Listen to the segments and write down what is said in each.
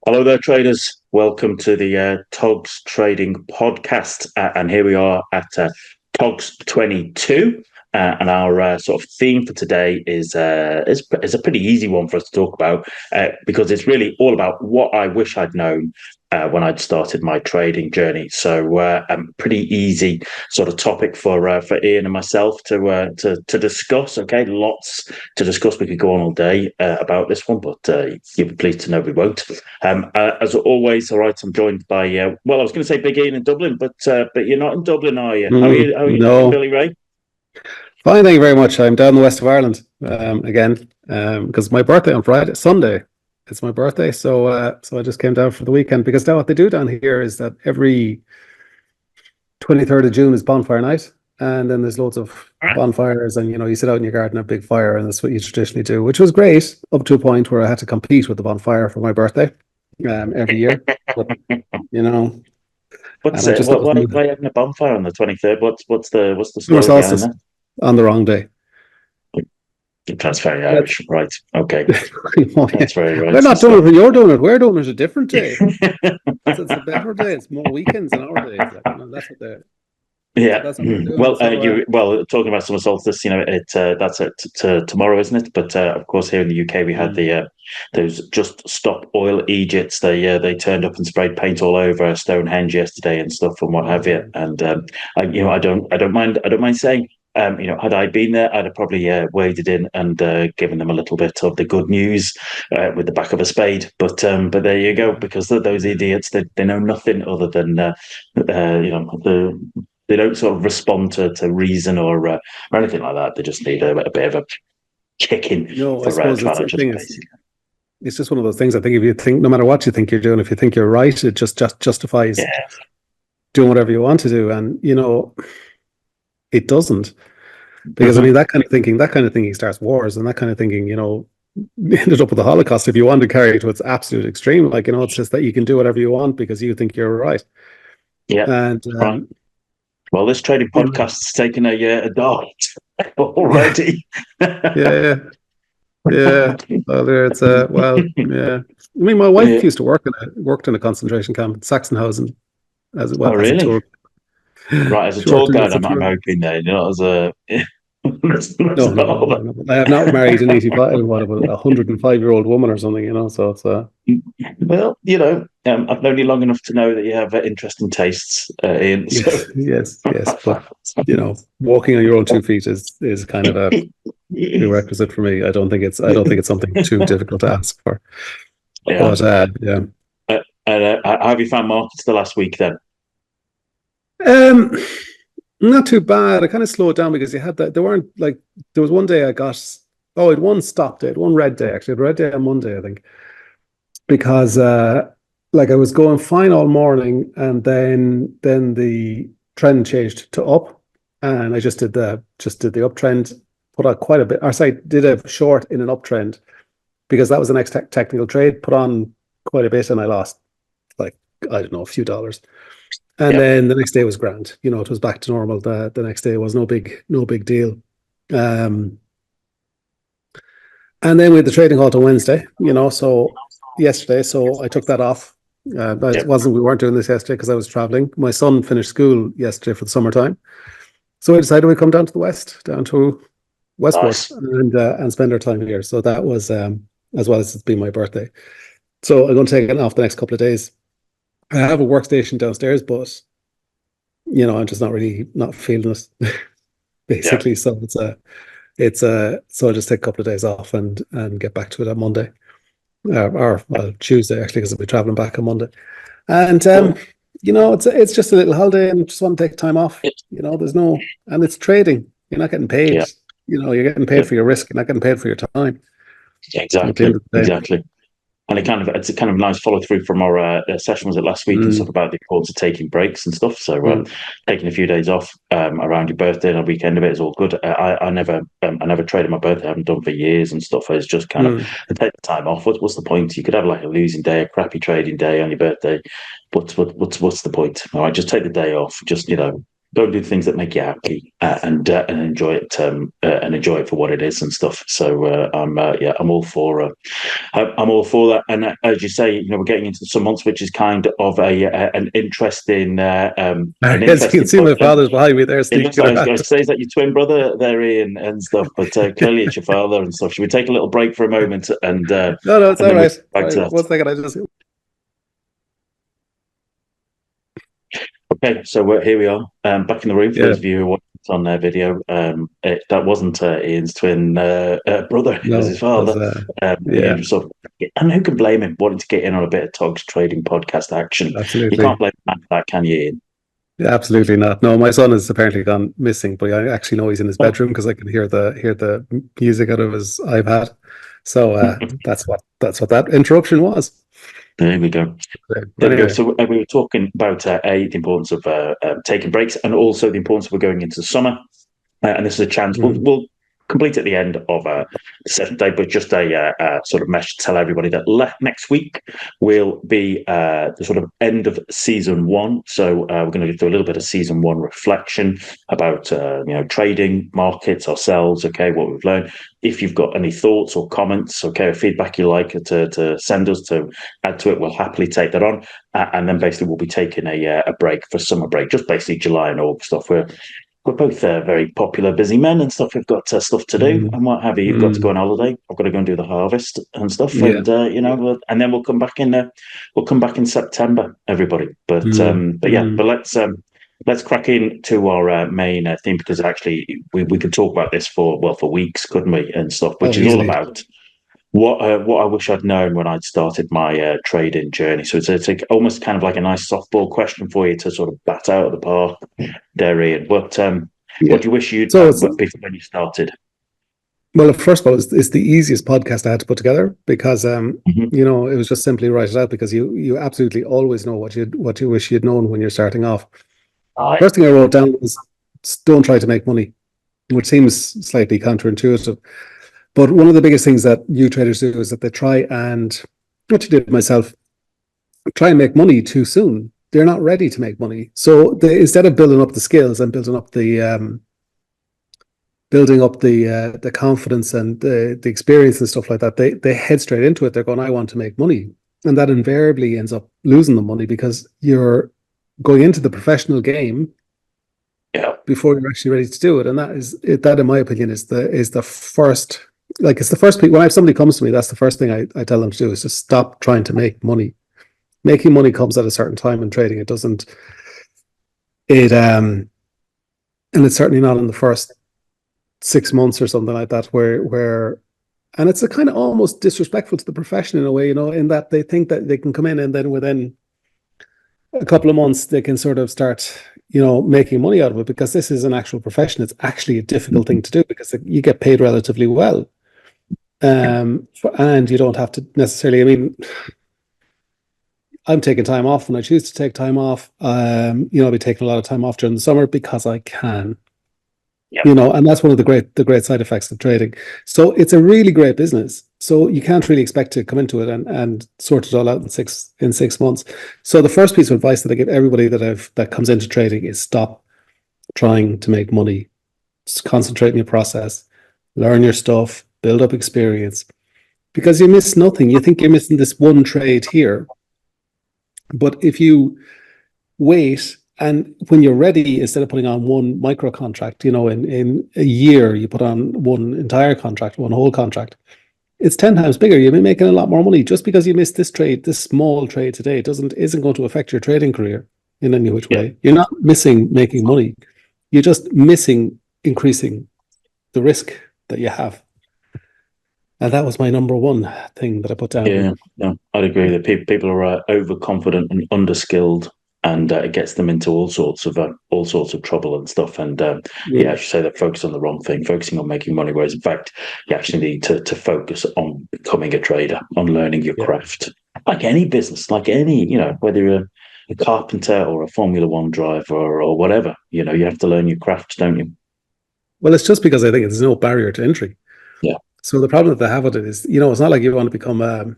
Hello there, traders. Welcome to the TOGS Trading Podcast. And here we are at TOGS 22. And our sort of theme for today is a pretty easy one for us to talk about because it's really all about what I wish I'd known when I'd started my trading journey. So pretty easy sort of topic for Ian and myself to discuss. Okay, lots to discuss. We could go on all day about this one, but you'll be pleased to know we won't. As always, all right, I'm joined by I was going to say Big Ian in Dublin, but you're not in Dublin, are you? How are you No. doing, Billy Ray? Fine, thank you very much. I'm down in the west of Ireland again because my birthday on Sunday. It's my birthday, so I just came down for the weekend because now what they do down here is that every 23rd of June is bonfire night, and then there's loads of bonfires, and you sit out in your garden, a big fire, and that's what you traditionally do, which was great up to a point where I had to compete with the bonfire for my birthday every year. But, why having a bonfire on the 23rd? What's the summer story behind that? On the wrong day. That's very Irish, right? Okay, that's very right. We're not doing it when you're doing it. We're doing it a different day. It's a better day. It's more weekends than our days. That's what they're. Yeah. Talking about summer solstice, that's tomorrow, isn't it? But of course, here in the UK, we had those Just Stop Oil Egypts. They turned up and sprayed paint all over Stonehenge yesterday and stuff and what have you. And I don't mind saying. Had I been there, I'd have probably waded in and given them a little bit of the good news with the back of a spade. But there you go, because those idiots, they know nothing other than they don't sort of respond to reason or anything like that. They just need a bit of a kicking. I suppose it's just one of those things. I think if you think, no matter what you think you're doing, if you think you're right, it just justifies doing whatever you want to do, and it doesn't, because that kind of thinking starts wars, and that kind of thinking ended up with the Holocaust if you want to carry it to its absolute extreme. It's just that you can do whatever you want because you think you're right. And well, this trading podcast's taken a dart already. Yeah. Well, it's yeah. I mean, my wife used to worked in a concentration camp in Sachsenhausen as well. Oh, really? Right, as a tour guide, I'm hoping there, as a. No. I have not married an 105-year-old woman or something, so it's Well, I've known you long enough to know that you have interesting tastes, Ian. So. Yes, but walking on your own 2 feet is kind of a prerequisite for me. I don't think it's something too difficult to ask for. Yeah. But how have you found markets the last week then? Not too bad. I kind of slowed down because you had that. There was one day I got. I had one stop day, one red day actually. I had a red day on Monday, I think, because I was going fine all morning, and then the trend changed to up, and I just did the uptrend, put out quite a bit. Did a short in an uptrend because that was the next technical trade. Put on quite a bit, and I lost a few dollars. And then the next day was grand. It was back to normal. The next day was no big deal. And then we had the trading halt on Wednesday, so yesterday. So I took that off. We weren't doing this yesterday because I was traveling. My son finished school yesterday for the summertime. So I decided we'd come down to the west, down to Westport, and spend our time here. So that was, as well as it's been my birthday. So I'm going to take it off the next couple of days. I have a workstation downstairs, but I'm just not feeling it basically. So so I'll just take a couple of days off and get back to it on Monday, or Tuesday actually, because I'll be traveling back on Monday. And it's just a little holiday, and just want to take time off. And it's trading. You're not getting paid. You're getting paid for your risk. You're not getting paid for your time. Exactly. And it's a kind of nice follow through from our session was it last week and stuff about the importance of taking breaks and stuff. So taking a few days off around your birthday and a weekend of it is all good. I never traded my birthday. I haven't done for years and stuff. It's just kind of to take the time off. What's the point? You could have a losing day, a crappy trading day on your birthday. What's the point? All right, just take the day off. Just Go and do things that make you happy, and enjoy it, and enjoy it for what it is and stuff. So I'm all for I'm all for that. And as you say, we're getting into some months, which is kind of an interesting As you can see, my father's behind me there It sneaking looks like I was around. going to say, is that your twin brother there, Ian, and stuff? But clearly it's your father and stuff. Should we take a little break for a moment No, it's and all then we'll right. get back to that? 1 second, I just. Okay, so here we are, back in the room for Yeah, those of you who watched on their video. That wasn't Ian's twin brother; it was his no, that's father. yeah, Ian sort of, and who can blame him wanting to get in on a bit of Togs trading podcast action? You can't absolutely. blame him for that, can you, Ian? Yeah, absolutely not. No, my son has apparently gone missing, but I actually know he's in his Oh, bedroom because I can hear the music out of his iPad. So that's what that interruption was. there we go. There we go. Anyway, So we were talking about the importance of taking breaks, and also the importance of we're going into the summer. And this is a chance. We'll, mm, we'll complete at the end of the seventh day, but just a sort of message to tell everybody that next week will be the sort of end of season one. So we're going to do a little bit of season one reflection about trading, markets, ourselves. Okay, what we've learned. If you've got any thoughts or comments, okay, or feedback you like to send us to add to it, we'll happily take that on. And then basically we'll be taking a break for summer break, just basically July and August stuff. We're both very popular, busy men and stuff. We've got stuff to do mm, and what have you. You've got to go mm, on holiday. I've got to go and do the harvest and stuff, yeah, and and then we'll come back in. We'll come back in September, everybody. But mm. let's crack into our main theme, because actually we could talk about this for weeks, couldn't we, and stuff, which Oh, is all easily. about what I wish I'd known when I'd started my trading journey. So it's almost kind of like a nice softball question for you to sort of bat out of the park there, Ian. Yeah. What do you wish you'd So known it's before when you started? well, first of all, it's the easiest podcast I had to put together because Mm-hmm. it was just simply write it out because you absolutely always know what you wish you'd known when you're starting off. All First thing I wrote down was don't try to make money, which seems slightly counterintuitive. But one of the biggest things that new traders do is that they try and, what you did myself, try and make money too soon. They're not ready to make money. So instead of building up the skills and building up the confidence and the experience and stuff like that, they head straight into it. They're going, I want to make money. And that invariably ends up losing the money because you're going into the professional game Yeah. before you're actually ready to do it. And that in my opinion is the first, like, it's the first when I have somebody comes to me, that's the first thing I tell them to do is to stop trying to make money. Making money comes at a certain time in trading. It doesn't and it's certainly not in the first 6 months or something like that where and it's a kind of almost disrespectful to the profession in a way, in that they think that they can come in and then within a couple of months they can sort of start making money out of it, because this is an actual profession. It's actually a difficult thing to do because you get paid relatively well, and you don't have to necessarily, I mean, I'm taking time off when I choose to take time off. I'll be taking a lot of time off during the summer because I can. Yeah. And that's one of the great side effects of trading. So it's a really great business. So you can't really expect to come into it and sort it all out in 6 months. So the first piece of advice that I give everybody that comes into trading is stop trying to make money. Just concentrate on your process, learn your stuff, build up experience, because you miss nothing. You think you're missing this one trade here, but if you wait, and when you're ready, instead of putting on one micro contract, in a year, you put on one entire contract, one whole contract. It's 10 times bigger. You'll be making a lot more money. Just because you missed this trade, this small trade today, isn't going to affect your trading career in any which Yeah. way. You're not missing making money. You're just missing increasing the risk that you have. And that was my number one thing that I put down Yeah, here. no, I'd agree that people are overconfident and underskilled, and it gets them into all sorts of trouble and stuff. And Mm. as you say, they're focused on the wrong thing, focusing on making money, whereas in fact, you actually need to focus on becoming a trader, on learning your Yeah. craft, like any business, like any, whether you're a carpenter or a Formula One driver or whatever, you have to learn your craft, don't you? Well, it's just because I think there's no barrier to entry. Yeah. So the problem that they have with it is, it's not like you want to become a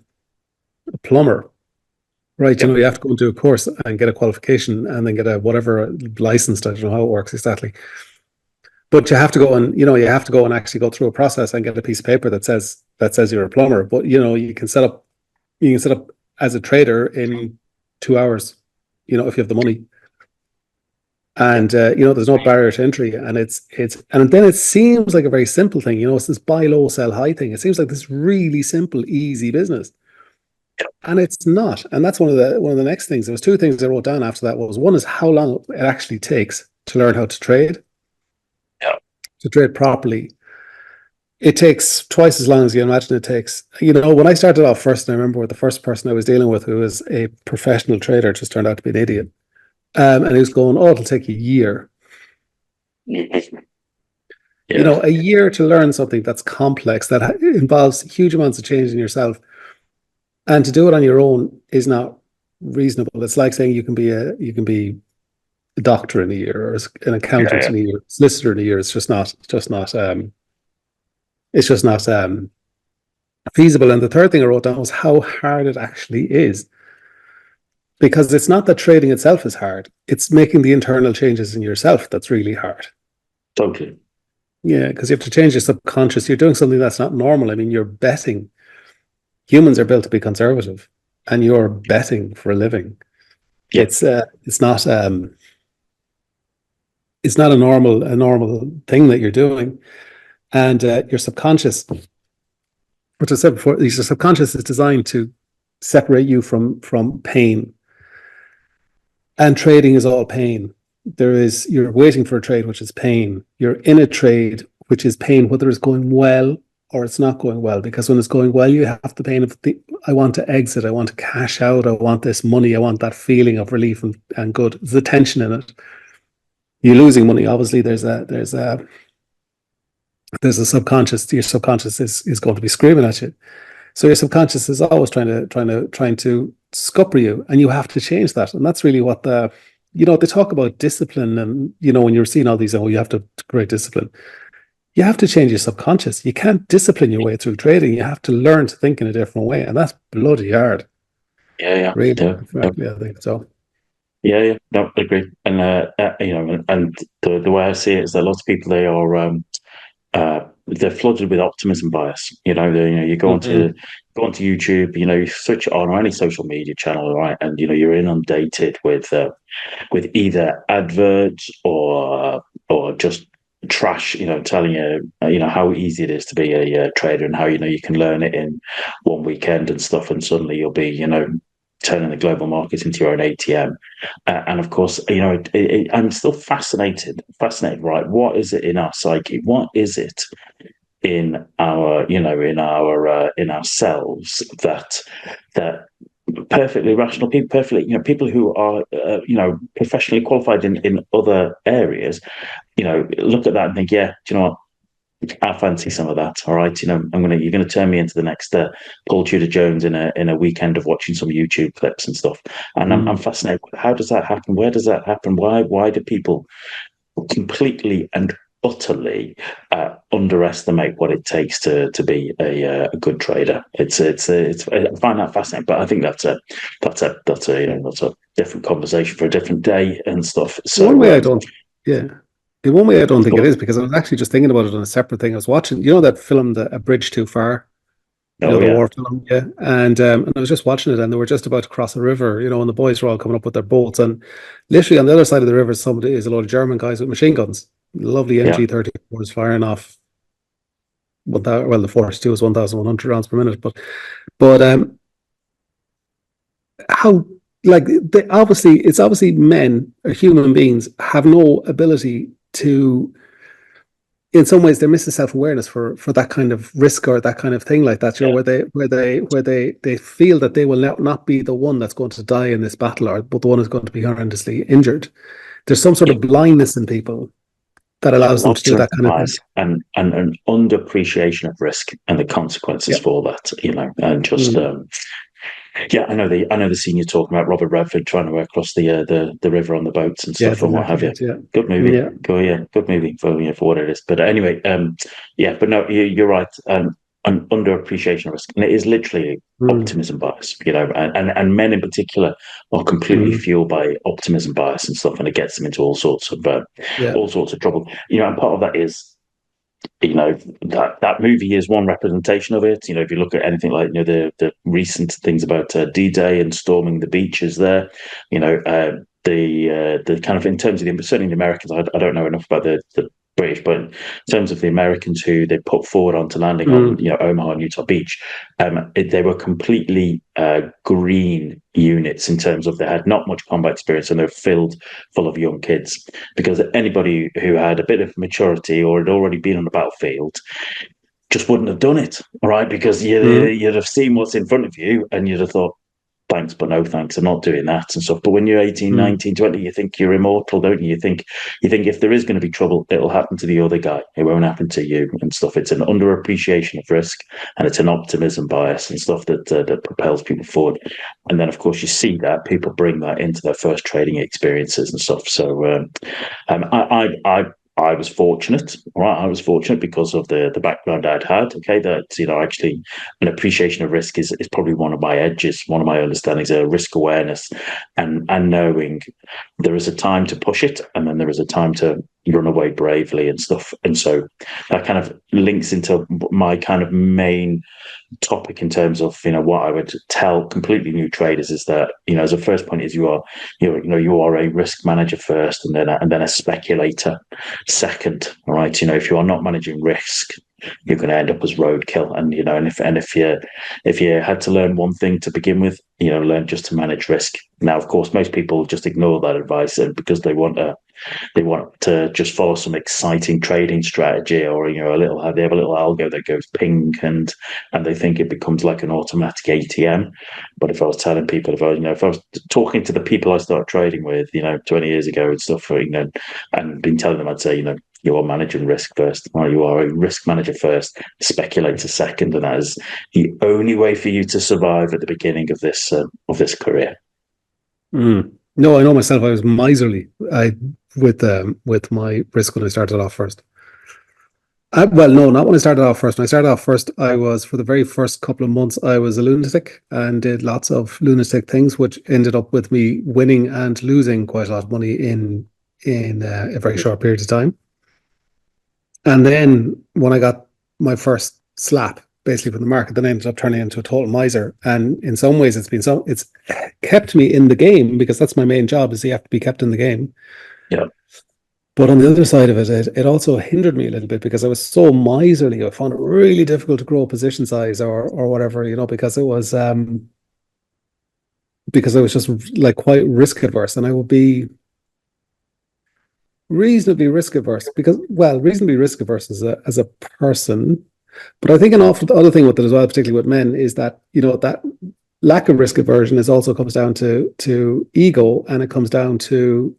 plumber right? You have to go into a course and get a qualification and then get a whatever license. I don't know how it works exactly. But you have to go and actually go through a process and get a piece of paper that says you're a plumber. But you can set up as a trader in 2 hours, if you have the money. And there's no barrier to entry, and and then it seems like a very simple thing. It's this buy low, sell high thing. It seems like this really simple, easy business, and it's not. And that's one of the next things. There was 2 things I wrote down after that. One is how long it actually takes to learn how to trade. To trade properly, it takes twice as long as you imagine it takes. When I started off first, I remember the first person I was dealing with, who was a professional trader, just turned out to be an idiot. And he was going, it'll take a year. Yeah. A year to learn something that's complex, that involves huge amounts of change in yourself. And to do it on your own is not reasonable. It's like saying you can be a doctor in a year, or an accountant in a year, solicitor in a year. It's just not feasible. And the third thing I wrote down was how hard it actually is. Because it's not that trading itself is hard. It's making the internal changes in yourself that's really hard. Totally. Yeah, because you have to change your subconscious. You're doing something that's not normal. I mean, you're betting. Humans are built to be conservative, and you're betting for a living. Yeah. It's not a normal thing that you're doing. And your subconscious, which I said before, your subconscious is designed to separate you from pain. And trading is all pain. You're waiting for a trade, which is pain. You're in a trade, which is pain, whether it's going well or it's not going well. Because when it's going well, you have the pain of I want to exit, I want to cash out, I want this money, I want that feeling of relief and good. There's a tension in it. You're losing money. Obviously, there's a subconscious. Your subconscious is going to be screaming at you. So your subconscious is always trying to scupper you, and you have to change that. And that's really what they talk about discipline. And when you're seeing all these, you have to create discipline. You have to change your subconscious. You can't discipline your way through trading. You have to learn to think in a different way, and that's bloody hard. Yeah. Really, I think so. Yeah. No, I agree. And and the way I see it is that lots of people, they are they're flooded with optimism bias. You go onto YouTube, you search it on any social media channel, right? And you're inundated with either adverts or just trash, telling you how easy it is to be a trader, and how you can learn it in one weekend and stuff, and suddenly you'll be turning the global market into your own ATM. And of course, I'm still fascinated, right? What is it in our psyche? What is it in our, in ourselves that perfectly rational people, people who are, professionally qualified in other areas, look at that and think, yeah, do you know what? I fancy some of that. All right, you're gonna turn me into the next Paul Tudor Jones in a weekend of watching some YouTube clips and stuff. And I'm fascinated. How does that happen? Where does that happen? Why do people completely and utterly underestimate what it takes to be a good trader? It's I find that fascinating, but I think that's a different conversation for a different day and stuff. So one way I don't think it is, because I was actually just thinking about it on a separate thing. I was watching, that film, A Bridge Too Far, the war film, and I was just watching it, and they were just about to cross a river, and the boys were all coming up with their boats, and literally on the other side of the river, somebody is a load of German guys with machine guns, lovely MG-34s firing off. The 42 is 1,100 rounds per minute, but how? It's obviously men or human beings have no ability to, in some ways, they're missing self-awareness for that kind of risk or that kind of thing like that, where they feel that they will not be the one that's going to die in this battle, but the one who's going to be horrendously injured. There's some sort of blindness in people that allows them to do that kind of thing. And an underappreciation of risk and the consequences for that, and just I know the scene you're talking about, Robert Redford trying to work across the river on the boats and stuff, and what have you. Good movie. Good movie for what it is. But anyway, but no, you're right. an underappreciation of risk, and it is literally optimism bias, and men in particular are completely fueled by optimism bias and stuff, and it gets them into all sorts of trouble. And part of that is, that movie is one representation of it. If you look at anything like the recent things about D-Day and storming the beaches there, the kind of, in terms of certainly the Americans, I don't know enough about the British, but in terms of the Americans who they put forward onto landing on Omaha and Utah Beach, they were completely green units in terms of they had not much combat experience, and they're full of young kids, because anybody who had a bit of maturity or had already been on the battlefield just wouldn't have done it, right? Because you'd have seen what's in front of you and you'd have thought, thanks, but no thanks, I'm not doing that and stuff. But when you're 18, 19, 20, you think you're immortal, don't you? You think if there is going to be trouble, it'll happen to the other guy. It won't happen to you and stuff. It's an underappreciation of risk, and it's an optimism bias and stuff that propels people forward. And then, of course, you see that people bring that into their first trading experiences and stuff. So I was fortunate, right? I was fortunate because of the background I'd had. Okay, that actually an appreciation of risk is probably one of my edges, one of my understandings of risk awareness, and knowing there is a time to push it, and then there is a time to run away bravely and stuff. And so that kind of links into my kind of main topic in terms of what I would tell completely new traders is that as a first point is you are a risk manager first, and then a speculator second. All right, if you are not managing risk, you're going to end up as roadkill. And if you had to learn one thing to begin with, learn just to manage risk. Now, of course, most people just ignore that advice, and because they want to just follow some exciting trading strategy, or they have a little algo that goes ping, and they think it becomes like an automatic ATM. But if I was telling people, if I was talking to the people I started trading with, 20 years ago and stuff, and been telling them, I'd say, you are managing risk first, or you are a risk manager first, speculator second, and that is the only way for you to survive at the beginning of this career. No, I know myself. I was miserly with my risk when I started off first. Well, no, not when I started off first. When I started off first, I was, for the very first couple of months, I was a lunatic and did lots of lunatic things, which ended up with me winning and losing quite a lot of money in a very short period of time. And then when I got my first slap, basically from the market, then I ended up turning into a total miser. And in some ways, it's kept me in the game, because that's my main job, is you have to be kept in the game. Yeah. But on the other side of it, it also hindered me a little bit, because I was so miserly. I found it really difficult to grow position size or whatever, because it was because I was just like quite risk adverse, and I would be reasonably risk averse as a person. But I think an awful other thing with it as well, particularly with men, is that that lack of risk aversion comes down to ego, and it comes down to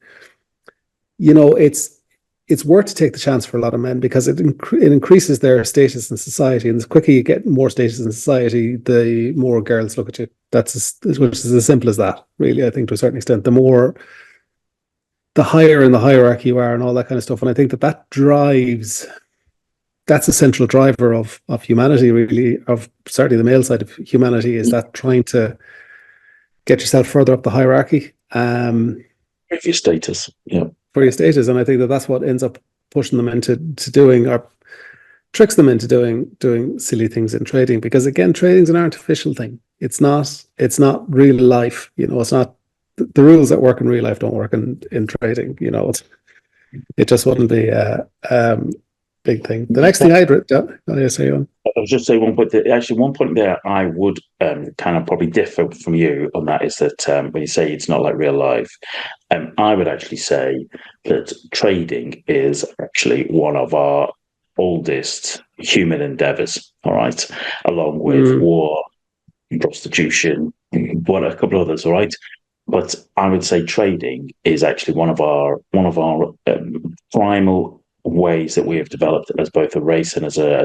it's worth to take the chance for a lot of men, because it increases their status in society, and the quicker you get more status in society, the more girls look at you. Which is as simple as that, really. I think to a certain extent, the higher in the hierarchy you are and all that kind of stuff. And I think that's a central driver of humanity, really, of certainly the male side of humanity, is that trying to get yourself further up the hierarchy. For your status, yeah. For your status. And I think that's what ends up pushing them into doing, or tricks them into doing silly things in trading. Because again, trading's an artificial thing. It's not real life. It's not, the rules that work in real life don't work in trading. It just wouldn't be a big thing. The next thing I'd say on. I was just saying one point. One point there I would kind of probably differ from you on that is that when you say it's not like real life, I would actually say that trading is actually one of our oldest human endeavors. All right, along with war, prostitution, a couple of others. All right. But I would say trading is actually one of our primal ways that we have developed as both a race and as a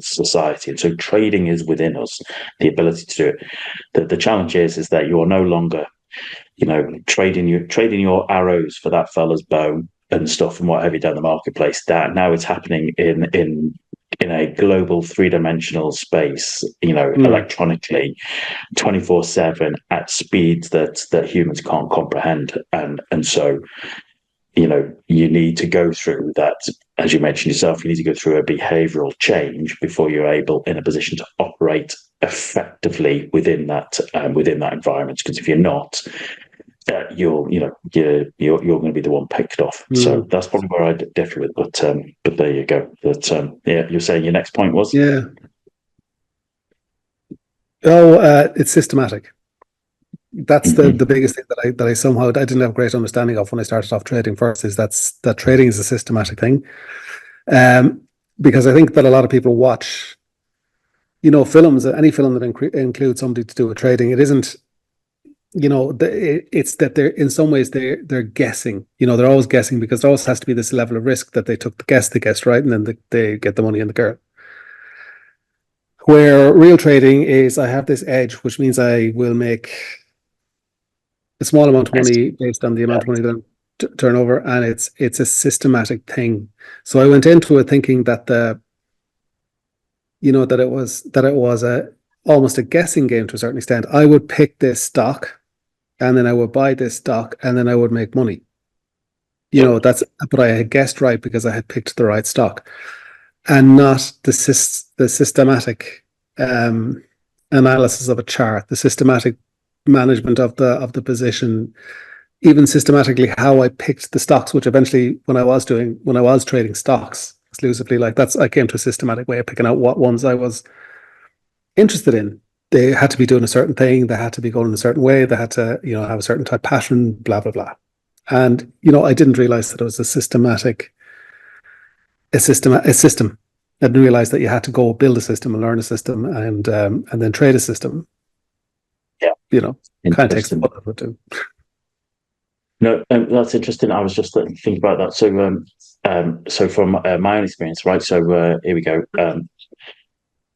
society. And so trading is within us, the ability to do it. The challenge is that you are no longer, trading your arrows for that fella's bow and stuff and what have you down the marketplace. That now it's happening in in a global three-dimensional space, electronically, 24/7 at speeds that humans can't comprehend, and so you need to go through that. As you mentioned yourself, you need to go through a behavioral change before you're able in a position to operate effectively within that environment. Because if you're not, you're going to be the one picked off. So that's probably where I differ with. But there you go. But you're saying your next point was it's systematic. That's the biggest thing that I somehow I didn't have a great understanding of when I started off trading first, is that trading is a systematic thing. Because I think that a lot of people watch, films, any film that includes something to do with trading. It isn't, it's that they're in some ways they're guessing. They're always guessing because there always has to be this level of risk that they took the guess right, and then they get the money in the girl. Where real trading is, I have this edge, which means I will make a small amount of money based on the amount of money that I turn over, and it's a systematic thing. So I went into it thinking that that it was almost a guessing game to a certain extent. I would pick this stock, and then I would buy this stock, and then I would make money. But I had guessed right because I had picked the right stock, and not the systematic analysis of a chart, the systematic management of the position, even systematically how I picked the stocks, which eventually when I was trading stocks exclusively, I came to a systematic way of picking out what ones I was interested in. They had to be doing a certain thing, they had to be going in a certain way, they had to, have a certain type pattern, blah, blah, blah. And, I didn't realize that it was a system. I didn't realize that you had to go build a system and learn a system and then trade a system. Yeah. Kind of takes what that would do. No, that's interesting. I was just thinking about that. So from my own experience, right? So here we go.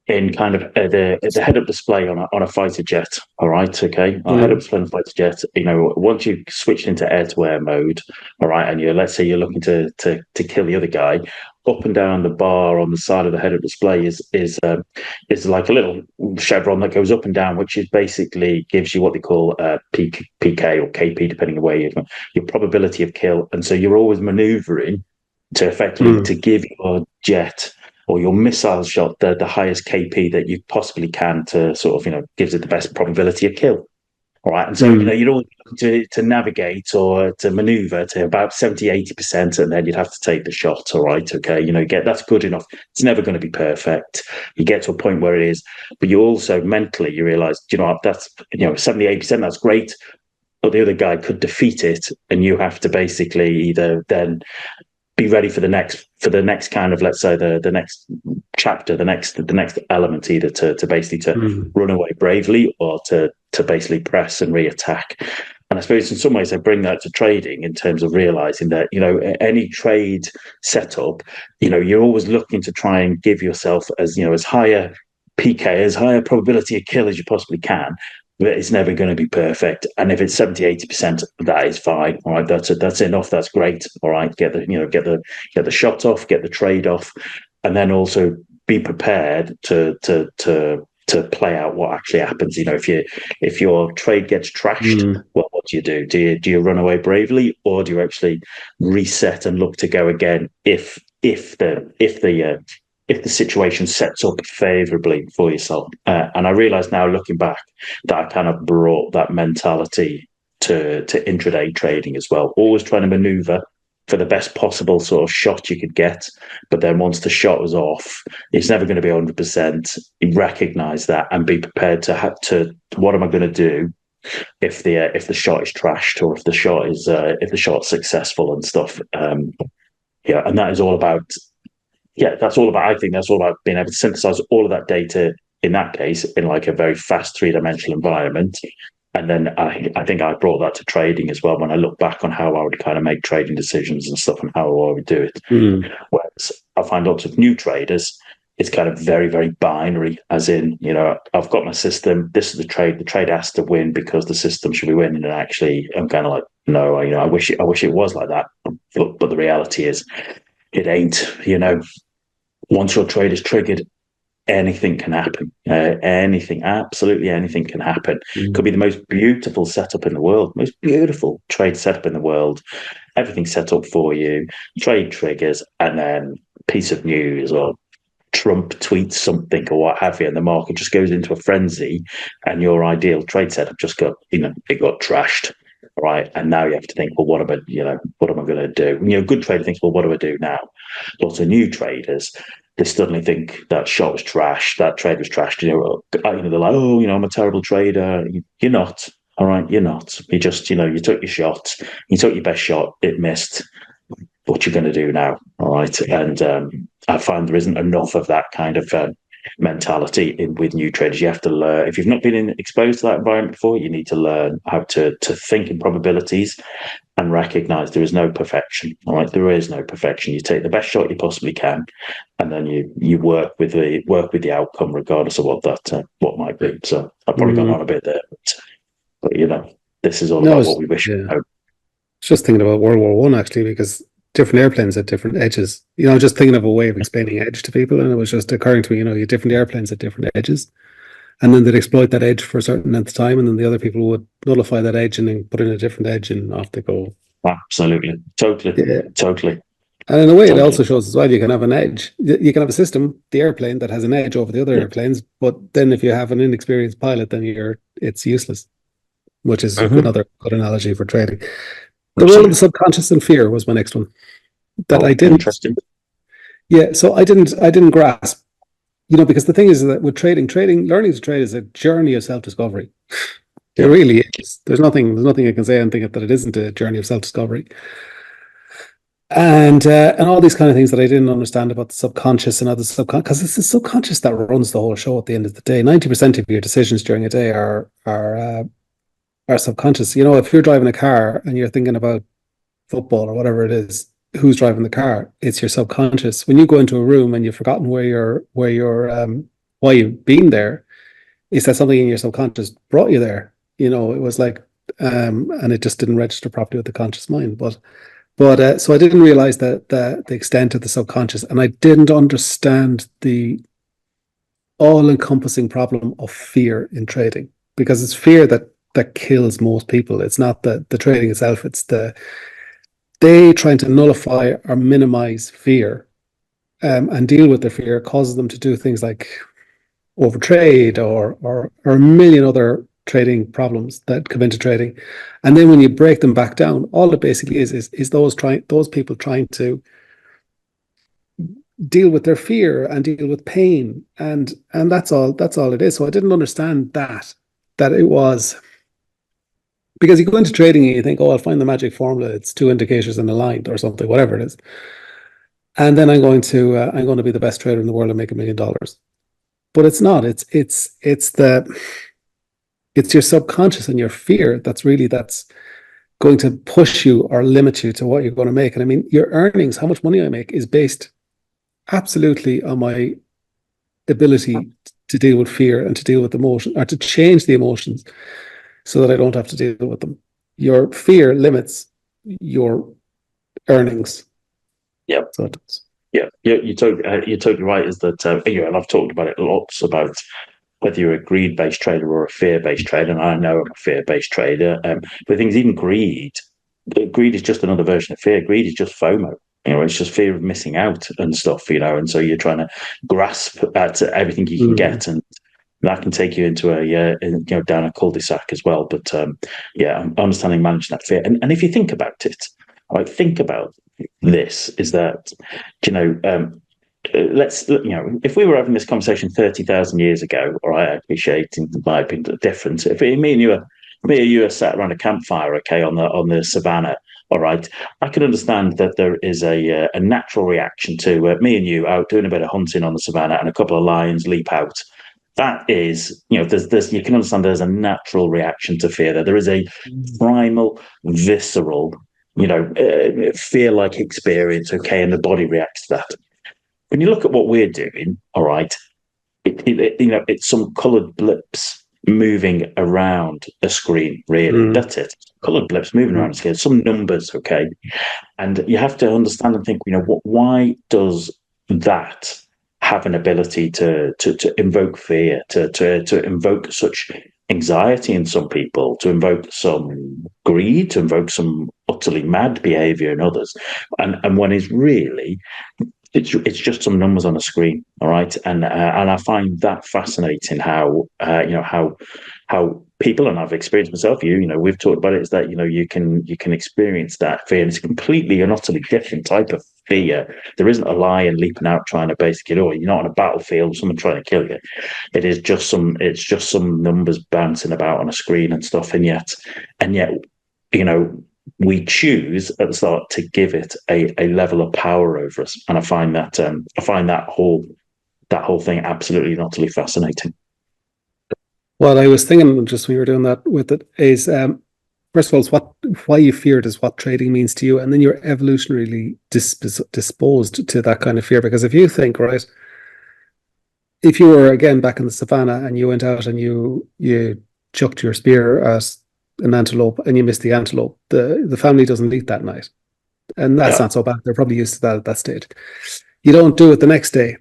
In kind of the head-up display on a fighter jet. All right, okay. Our head-up display on a fighter jet. Once you've switched into air-to-air mode, all right, and let's say you're looking to kill the other guy, up and down the bar on the side of the head-up display is like a little chevron that goes up and down, which is basically gives you what they call PK or KP, depending on where your probability of kill, and so you're always manoeuvring to effectively to give your jet or your missile shot the highest KP that you possibly can to sort of, gives it the best probability of kill. All right. And so, you're all to navigate or to maneuver to about 70, 80%, and then you'd have to take the shot. All right. Okay. That's good enough. It's never going to be perfect. You get to a point where it is, but you also mentally, you realize, that's, 78%, that's great. But the other guy could defeat it. And you have to basically either then be ready for the next kind of, let's say the next chapter, the next element, either to basically run away bravely or to basically press and re-attack. And I suppose in some ways I bring that to trading in terms of realizing that, any trade setup, you're always looking to try and give yourself as higher PK, as higher probability of kill as you possibly can. But it's never going to be perfect. And if it's 70, 80%, that is fine. All right, that's enough. That's great. All right, get the shot off, get the trade off, and then also be prepared to play out what actually happens. If your trade gets trashed, well, what do you do? Do you run away bravely, or do you actually reset and look to go again if the situation sets up favorably for yourself? And I realize now, looking back, that I kind of brought that mentality to intraday trading as well. Always trying to maneuver for the best possible sort of shot you could get. But then once the shot was off, it's never going to be 100%. You recognize that and be prepared to what am I going to do if the shot is trashed, or if the shot's successful and stuff. And that is all about. I think that's all about being able to synthesize all of that data, in that case, in like a very fast three-dimensional environment. And then I think I brought that to trading as well when I look back on how I would kind of make trading decisions and stuff and how I would do it. Whereas I find lots of new traders, it's kind of very, very binary, as in, I've got my system, this is the trade has to win because the system should be winning. And actually, I'm kind of like, no, I wish it was like that. But the reality is, it ain't, once your trade is triggered, anything can happen. Anything, absolutely anything can happen. Could be the most beautiful setup in the world, most beautiful trade setup in the world. Everything's set up for you. Trade triggers, and then piece of news or Trump tweets something or what have you, and the market just goes into a frenzy, and your ideal trade setup just got, it got trashed. Right. And now you have to think, well, what am I going to do? Good trader thinks, well, what do I do now? Lots of new traders, they suddenly think that shot was trash, that trade was trashed. They're like, oh, I'm a terrible trader. You're not. All right. You're not. You just, you took your shot. You took your best shot. It missed. What you're going to do now. All right. And I find there isn't enough of that kind of mentality with new traders. You have to learn. If you've not been exposed to that environment before, you need to learn how to think in probabilities and recognize there is no perfection. All right, there is no perfection. You take the best shot you possibly can, and then you work with the outcome, regardless of what might be. So I've probably gone on a bit there, but this is all about what we wish. Yeah. Just thinking about World War One actually, because different airplanes at different edges. Just thinking of a way of explaining edge to people, and it was just occurring to me. You have different airplanes at different edges, and then they'd exploit that edge for a certain length of time, and then the other people would nullify that edge and then put in a different edge, and off they go. Absolutely, totally. And in a way, it also shows as well, you can have an edge. You can have a system, the airplane, that has an edge over the other airplanes, but then if you have an inexperienced pilot, then it's useless, which is another good analogy for trading. The role of the subconscious and fear was my next one. That I didn't. Interesting. Yeah, so I didn't grasp. Because the thing is that with learning to trade is a journey of self-discovery. It really is. There's nothing I can say and think that it isn't a journey of self-discovery. And all these kind of things that I didn't understand about the subconscious and other subconscious, because it's the subconscious that runs the whole show at the end of the day. 90% of your decisions during a day are subconscious. If you're driving a car and you're thinking about football or whatever it is, who's driving the car? It's your subconscious. When you go into a room and you've forgotten why you've been there, is that something in your subconscious brought you there? It was like, and it just didn't register properly with the conscious mind. But so I didn't realize that the extent of the subconscious, and I didn't understand the all-encompassing problem of fear in trading, because it's fear that kills most people. It's not the trading itself. It's they trying to nullify or minimize fear and deal with the fear causes them to do things like overtrade or a million other trading problems that come into trading. And then when you break them back down, all it basically is those people trying to deal with their fear and deal with pain, and that's all it is. So I didn't understand that it was. Because you go into trading and you think, oh, I'll find the magic formula. It's two indicators and a line or something, whatever it is. And then I'm going to be the best trader in the world and make $1 million. But it's not. It's your subconscious and your fear that's going to push you or limit you to what you're going to make. And I mean, your earnings, how much money I make, is based absolutely on my ability to deal with fear and to deal with emotion, or to change the emotions, so that I don't have to deal with them. Your fear limits your earnings. Yeah. So it does. Yeah. You're totally right. Is that and I've talked about it lots about whether you're a greed-based trader or a fear-based trader. And I know I'm a fear-based trader. But things, even greed is just another version of fear. Greed is just FOMO. It's just fear of missing out and stuff. And so you're trying to grasp at everything you can get, and that can take you into down a cul-de-sac as well. But understanding managing that fear, and if you think about it, think about this: is that if we were having this conversation 30,000 years ago, or I appreciate it might have been different. If me and you are sat around a campfire, okay, on the savannah. All right, I can understand that there is a natural reaction to me and you out doing a bit of hunting on the savannah, and a couple of lions leap out. That is, there's you can understand there's a natural reaction to fear. There is a primal, visceral, fear-like experience, okay, and the body reacts to that. When you look at what we're doing, all right, it's some coloured blips moving around a screen, really. That's it. Coloured blips moving around a screen, some numbers, okay? And you have to understand and think, why does that have an ability to invoke fear, to invoke such anxiety in some people, to invoke some greed, to invoke some utterly mad behavior in others, and when it's really it's just some numbers on a screen, all right. And I find that fascinating how how people, and I've experienced myself. We've talked about it. Is that you can experience that fear, and it's completely and utterly different type of fear. There isn't a lion leaping out trying to basically, you're not on a battlefield, someone trying to kill you. It's just some numbers bouncing about on a screen and stuff, and yet we choose at the start to give it a level of power over us, and I find that whole thing absolutely and utterly fascinating. Well, I was thinking just when you were doing that with it is, first of all, why you fear it is what trading means to you, and then you're evolutionarily disposed to that kind of fear. Because if you think, right, if you were again back in the savannah and you went out and you chucked your spear at an antelope and you missed the antelope, the family doesn't eat that night, and that's not so bad. They're probably used to that at that stage. You don't do it the next day,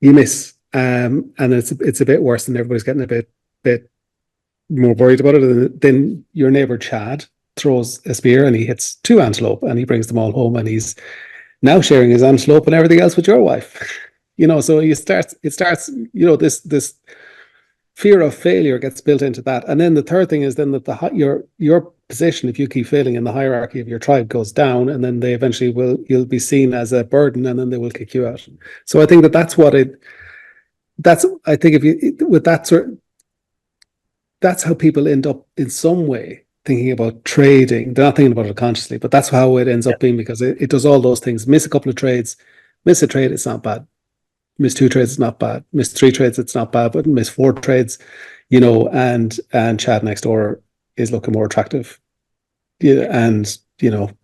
you miss, and it's a bit worse, and everybody's getting a bit more worried about it. And then your neighbor Chad throws a spear and he hits 2 antelope and he brings them all home, and he's now sharing his antelope and everything else with your wife. So it starts, this fear of failure gets built into that. And then the third thing is then that your position, if you keep failing in the hierarchy of your tribe, goes down, and then they eventually you'll be seen as a burden, and then they will kick you out. So I think I think if you with that that's how people end up in some way thinking about trading. They're not thinking about it consciously, but that's how it ends up being, because it does all those things. Miss a couple of trades, miss a trade, it's not bad. Miss 2 trades, it's not bad. Miss 3 trades, it's not bad. But miss 4 trades, and Chad next door is looking more attractive. And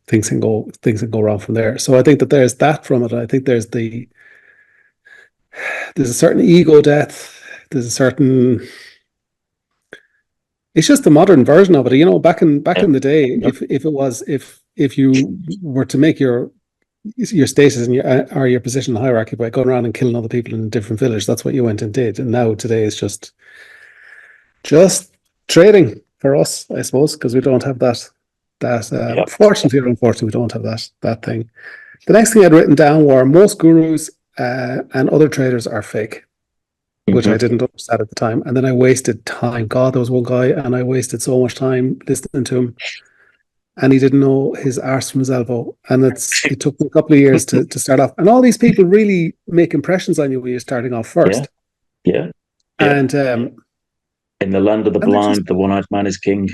things can go wrong from there. So I think that there's that from it. I think there's a certain ego death. There's a certain. It's just the modern version of it. Back in the day, if you were to make your status and your position in the hierarchy by going around and killing other people in a different village, that's what you went and did. And now today is just trading for us, I suppose, because we don't have that. Fortunately or unfortunately, we don't have that thing. The next thing I'd written down were most gurus and other traders are fake, which I didn't understand at the time. And then I wasted time. God, there was one guy, and I wasted so much time listening to him. And he didn't know his arse from his elbow. And it took me a couple of years to start off. And all these people really make impressions on you when you're starting off first. Yeah. And in the land of the blind, the one-eyed man is king.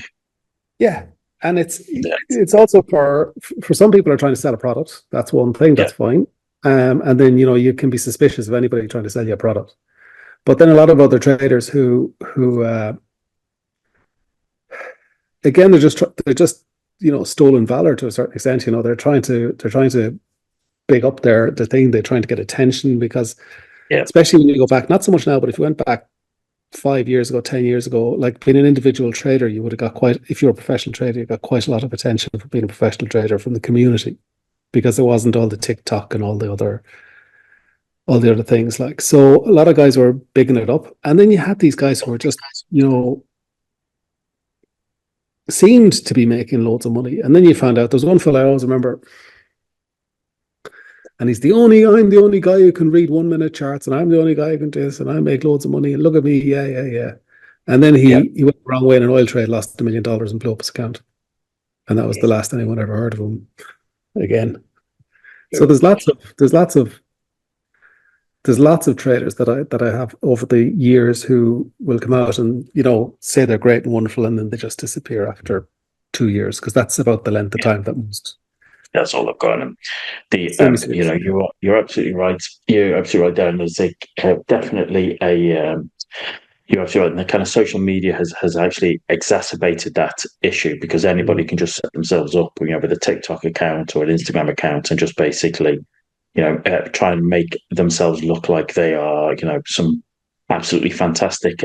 Yeah. And it's also for some people are trying to sell a product. That's one thing. That's fine. And then, you can be suspicious of anybody trying to sell you a product. But then a lot of other traders who again, they're just stolen valor to a certain extent. They're trying to big up their thing. They're trying to get attention, because especially when you go back, not so much now, but if you went back 5 years ago, 10 years ago, like being an individual trader, you would have got if you're a professional trader, you got quite a lot of attention for being a professional trader from the community, because there wasn't all the TikTok and all the other things. Like, so a lot of guys were bigging it up. And then you had these guys who were just, seemed to be making loads of money. And then you found out there's one fellow I always remember, and I'm the only guy who can read 1 minute charts, and I'm the only guy who can do this, and I make loads of money, and look at me, yeah. And then he went the wrong way in an oil trade, lost $1 million and blew up his account. And that was the last anyone ever heard of him again. So there's lots of traders that I have over the years who will come out and say they're great and wonderful, and then they just disappear after 2 years, because that's about the length of time that most. That's all I've got. And you're absolutely right. You're absolutely right, Darren. There's definitely you're absolutely right. And the kind of social media has actually exacerbated that issue, because anybody can just set themselves up, with a TikTok account or an Instagram account, and just basically try and make themselves look like they are, some absolutely fantastic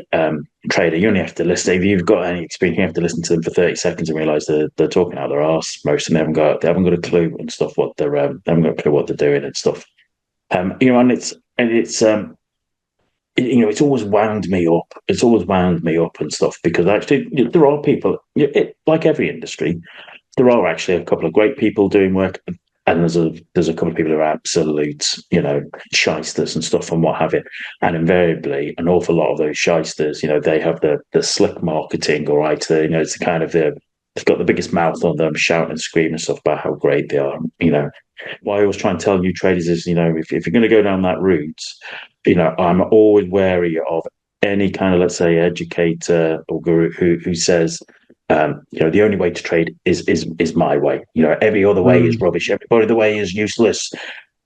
trader. You only have to listen. If you've got any experience, you have to listen to them for 30 seconds and realize they're talking out their arse. Most of them haven't got a clue and stuff. They haven't got a clue what they're doing and stuff. And and it's always wound me up. It's always wound me up and stuff because actually there are people, like every industry, there are actually a couple of great people doing work, and there's a couple of people who are absolute, shysters and stuff and what have you. And invariably, an awful lot of those shysters, they have the slick marketing, all right. It's the kind of they've got the biggest mouth on them, shouting and screaming stuff about how great they are. What I always try and tell new traders is, if you're going to go down that route, I'm always wary of any kind of, let's say, educator or guru who says, the only way to trade is my way. Every other way is rubbish. Every other way is useless.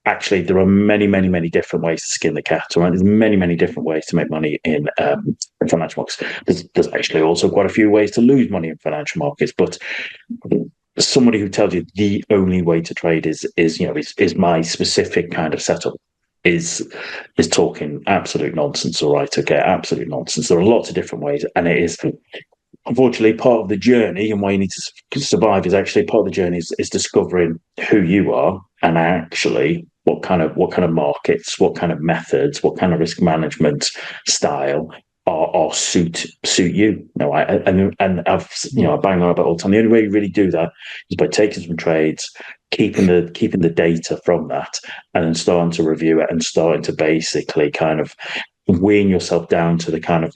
Actually, there are many, many, many different ways to skin the cat. Right? There's many, many different ways to make money in financial markets. There's actually also quite a few ways to lose money in financial markets. But somebody who tells you the only way to trade is my specific kind of setup is talking absolute nonsense. All right, okay, absolute nonsense. There are lots of different ways, and it is unfortunately part of the journey, and why you need to survive is actually part of the journey is discovering who you are and actually what kind of markets, what kind of methods, what kind of risk management style are suit you. And I've I bang on about all the time. The only way you really do that is by taking some trades, keeping the data from that, and then starting to review it and starting to basically kind of wean yourself down to the kind of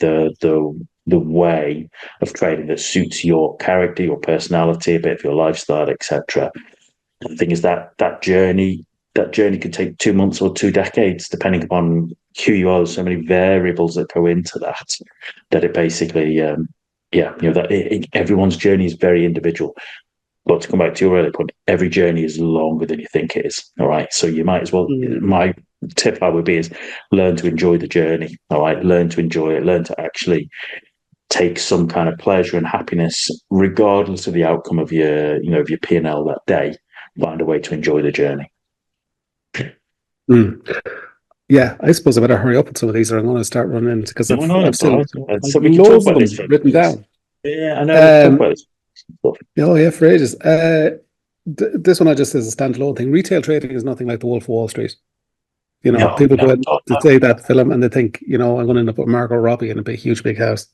the way of trading that suits your character, your personality, a bit of your lifestyle, etc. The thing is that journey could take 2 months or 2 decades, depending upon who you are. There's so many variables that go into that it basically, everyone's journey is very individual. But to come back to your earlier point, every journey is longer than you think it is. All right. So you might as well, my tip I would be is learn to enjoy the journey. All right. Learn to enjoy it. Learn to actually take some kind of pleasure and happiness, regardless of the outcome of your P&L that day. Find a way to enjoy the journey. Yeah, I suppose I better hurry up with some of these, or I'm going to start running because I've still so we can talk about this written down. Yeah, I know. Talk about this. Oh yeah, for ages. This one I just as a standalone thing. Retail trading is nothing like the Wolf of Wall Street. People go in to say that film and they think, I'm going to end up with Margot Robbie in a huge big house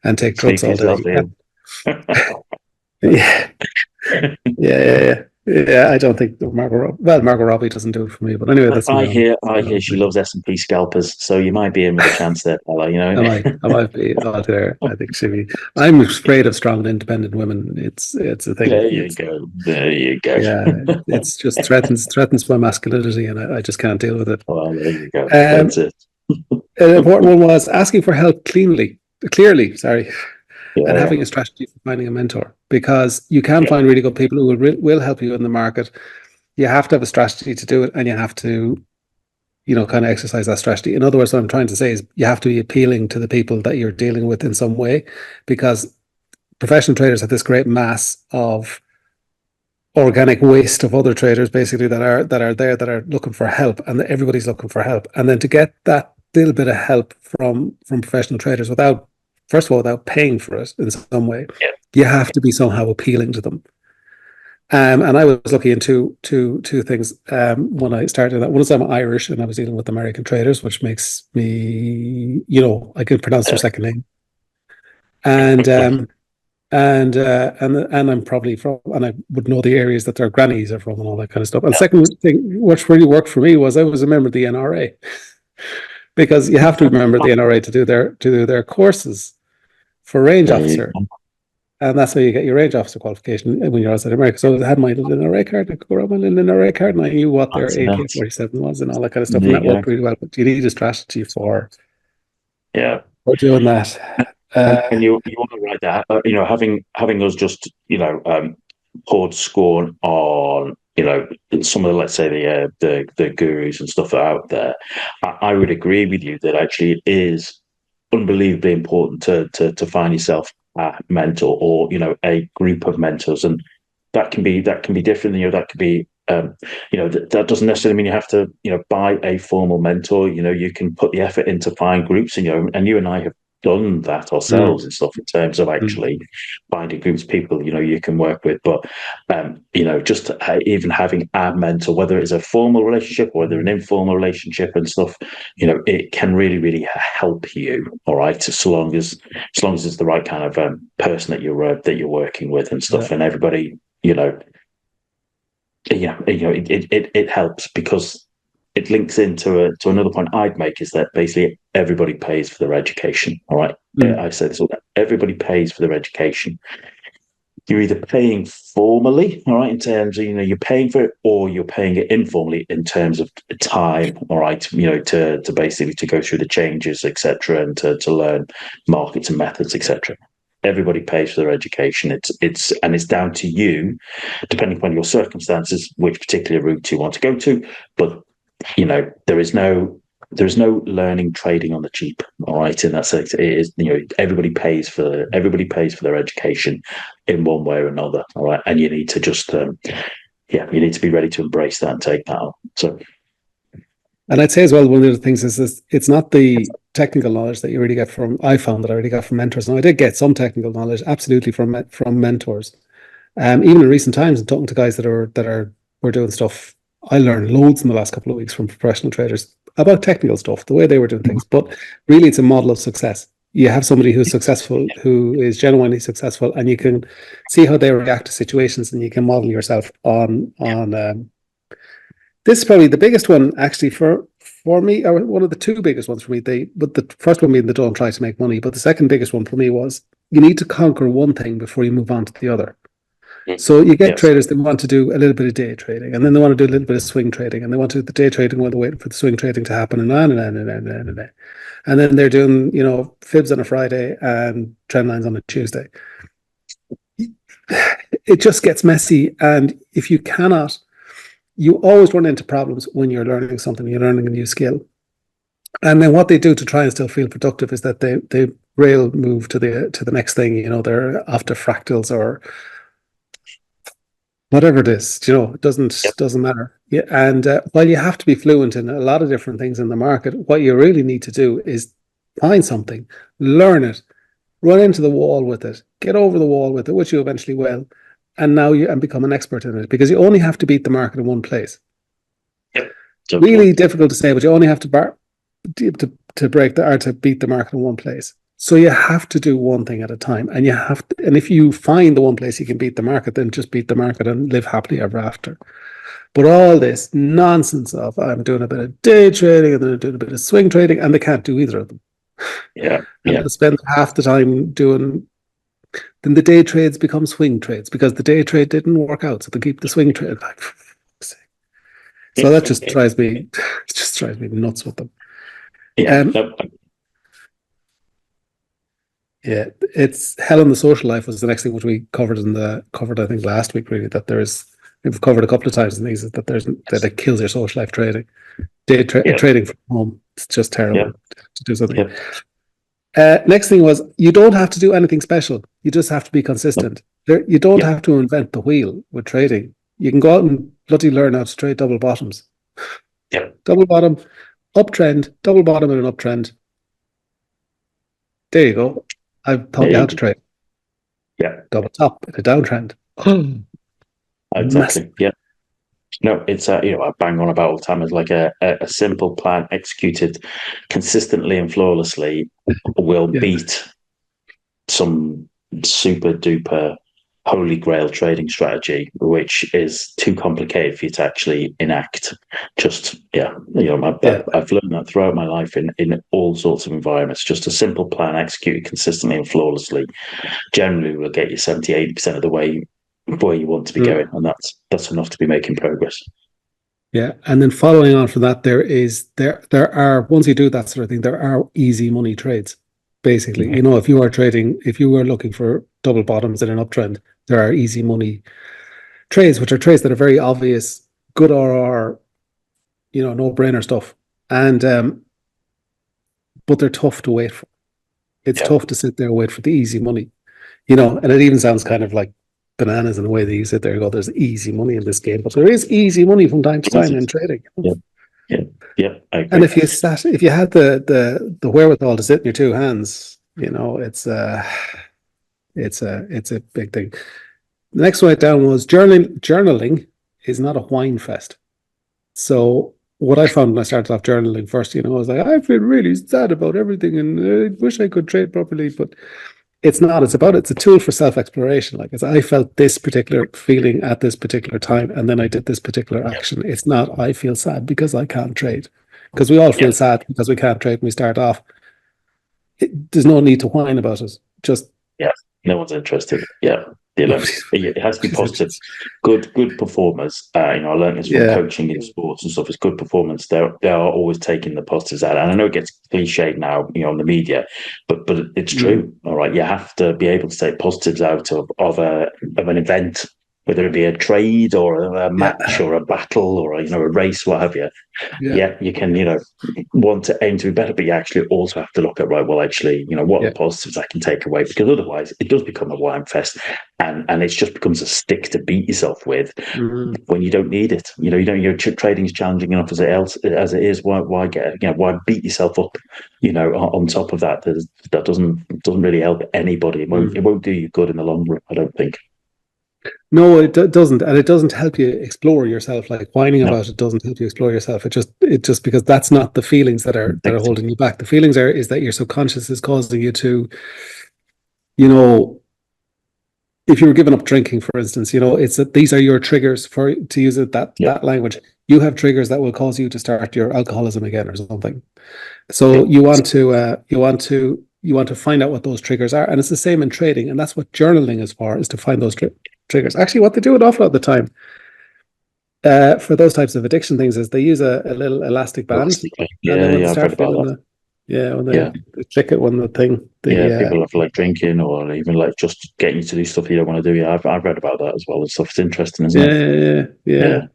and take drugs all day. Yeah. I don't think Margot Robbie doesn't do it for me. But anyway, that's I hear she loves S&P scalpers, so you might be in with a chance there, fella. I might be out there. I think she'll be. I'm afraid of strong and independent women. It's a thing. There you go. Yeah, it's just threatens my masculinity, and I just can't deal with it. Well, there you go. That's it. An important one was asking for help clearly. And having a strategy for finding a mentor, because you can find really good people who will help you in the market. You have to have a strategy to do it, and you have to, kind of exercise that strategy. In other words, what I'm trying to say is you have to be appealing to the people that you're dealing with in some way, because professional traders have this great mass of organic waste of other traders, basically that are looking for help, and everybody's looking for help. And then to get that little bit of help from professional traders without paying for it in some way, you have to be somehow appealing to them. And I was lucky in two things when I started that. One is I'm Irish and I was dealing with American traders, which makes me, I could pronounce their second name. And I'm probably from, and I would know the areas that their grannies are from and all that kind of stuff. And second thing, which really worked for me, was I was a member of the NRA. Because you have to remember the NRA to do their courses for range officer, and that's how you get your range officer qualification when you're outside America. So I had my little NRA card. I could go around my little NRA card, and I knew what their AK-47 was and all that kind of stuff, and that worked really well. But you need a strategy for doing that. And you want to write that. Having us just poured scorn on some of the, let's say, the gurus and stuff that are out there, I would agree with you that actually it is unbelievably important to find yourself a mentor or a group of mentors, and that can be different. That could be that doesn't necessarily mean you have to buy a formal mentor. You can put the effort in to find groups, and you and I have done that ourselves and stuff in terms of actually finding groups of people, you can work with. But, just even having a mentor, whether it's a formal relationship or whether an informal relationship and stuff, it can really, really help you. All right. As long as it's the right kind of person that you're working with and stuff, and everybody, it helps, because it links into to another point I'd make, is that basically everybody pays for their education. All right. I say this all that. Everybody pays for their education. You're either paying formally, all right, in terms of, you're paying for it, or you're paying it informally in terms of time, all right, to basically to go through the changes, etc., and to learn markets and methods, etc. Everybody pays for their education. It's down to you, depending upon your circumstances, which particular route you want to go to. But there is no learning trading on the cheap. All right, in that sense, it is, everybody pays for their education in one way or another. All right, and you need to just you need to be ready to embrace that and take that on. So, and I'd say as well, one of the things is it's not the technical knowledge that you really get from. I found that I really got from mentors, and I did get some technical knowledge absolutely from mentors. Even in recent times, and talking to guys that were doing stuff, I learned loads in the last couple of weeks from professional traders about technical stuff, the way they were doing things. But really, it's a model of success. You have somebody who's successful, who is genuinely successful, and you can see how they react to situations, and you can model yourself on. This is probably the biggest one, actually, for me, or one of the two biggest ones for me. But the first one being, they don't try to make money. But the second biggest one for me was, you need to conquer one thing before you move on to the other. So you get traders that want to do a little bit of day trading, and then they want to do a little bit of swing trading, and they want to do the day trading while they're waiting for the swing trading to happen, and then they're doing, fibs on a Friday and trend lines on a Tuesday. It just gets messy, and if you cannot, you always run into problems when you're learning something, you're learning a new skill. And then what they do to try and still feel productive is that they rail move to the next thing. They're after fractals or whatever it is, it doesn't matter. Yeah, and while you have to be fluent in a lot of different things in the market, what you really need to do is find something, learn it, run into the wall with it, get over the wall with it, which you eventually will, and now you become an expert in it, because you only have to beat the market in one place. Yep. Really difficult to say, but you only have to break to beat the market in one place. So you have to do one thing at a time, and and if you find the one place you can beat the market, then just beat the market and live happily ever after. But all this nonsense of, I'm doing a bit of day trading and then I'm doing a bit of swing trading, and they can't do either of them. And they spend half the time doing. Then the day trades become swing trades because the day trade didn't work out, so they keep the swing trade. So that just drives me. It just drives me nuts with them. Yeah, it's hell in the social life was the next thing which we covered I think last week, really, that we've covered a couple of times in these, that it kills your social life trading. Trading from home, it's just terrible to do something. Next thing was, you don't have to do anything special. You just have to be consistent. You don't have to invent the wheel with trading. You can go out and bloody learn how to trade double bottoms. Double bottom, uptrend, double bottom in an uptrend. There you go. I've taught you how to trade. Double top in a downtrend. Exactly. Yeah. No, it's I bang on about all the time. It's like a simple plan executed consistently and flawlessly will beat some super duper holy grail trading strategy, which is too complicated for you to actually enact. I've learned that throughout my life in all sorts of environments. Just a simple plan executed consistently and flawlessly generally will get you 70-80% of the way where you want to be going, and that's enough to be making progress. Yeah, and then following on from that, there are, once you do that sort of thing, there are easy money trades. Basically, if you were looking for double bottoms in an uptrend, there are easy money trades, which are trades that are very obvious, good or no-brainer stuff, and but they're tough to wait for. It's tough to sit there and wait for the easy money, and it even sounds kind of like bananas in the way that you sit there and go, there's easy money in this game, but there is easy money from time to time in trading. I agree. And if you had the wherewithal to sit in your two hands It's a big thing. The next one down was journaling. Journaling is not a whine fest. So what I found when I started off journaling first, I was like, I feel really sad about everything and I wish I could trade properly, but it's not. It's a tool for self-exploration. Like, I felt this particular feeling at this particular time, and then I did this particular action. It's not, I feel sad because I can't trade. Because we all feel sad because we can't trade when we start off. There's no need to whine about it. Just no one's interested. It has to be positive. Good performers. I learned this from coaching in sports and stuff. It's good performance. They are always taking the positives out. And I know it gets cliched now, on the media, but it's true. All right, you have to be able to take positives out of an event, whether it be a trade or a match or a battle or a race, what have you. You can want to aim to be better, but you actually also have to look at what are the positives I can take away, because otherwise it does become a whine fest, and it just becomes a stick to beat yourself with when you don't need it. Your trading's challenging enough as it is. Why why beat yourself up? On top of that, that doesn't really help anybody. It won't do you good in the long run, I don't think. No, it doesn't, and it doesn't help you explore yourself. Like, whining about it doesn't help you explore yourself. It just because that's not the feelings that are holding you back. The feelings is that your subconscious is causing you to, if you were giving up drinking, for instance, it's that these are your triggers, to use that language. You have triggers that will cause you to start your alcoholism again or something. So you want to find out what those triggers are, and it's the same in trading, and that's what journaling is for, is to find those triggers. Actually, what they do an awful lot of the time for those types of addiction things is they use a little elastic band. I've read about that. They click it when the thing. People have like drinking or even like just getting you to do stuff you don't want to do. Yeah, I've read about that as well. It's stuff. It's interesting, isn't it? Yeah.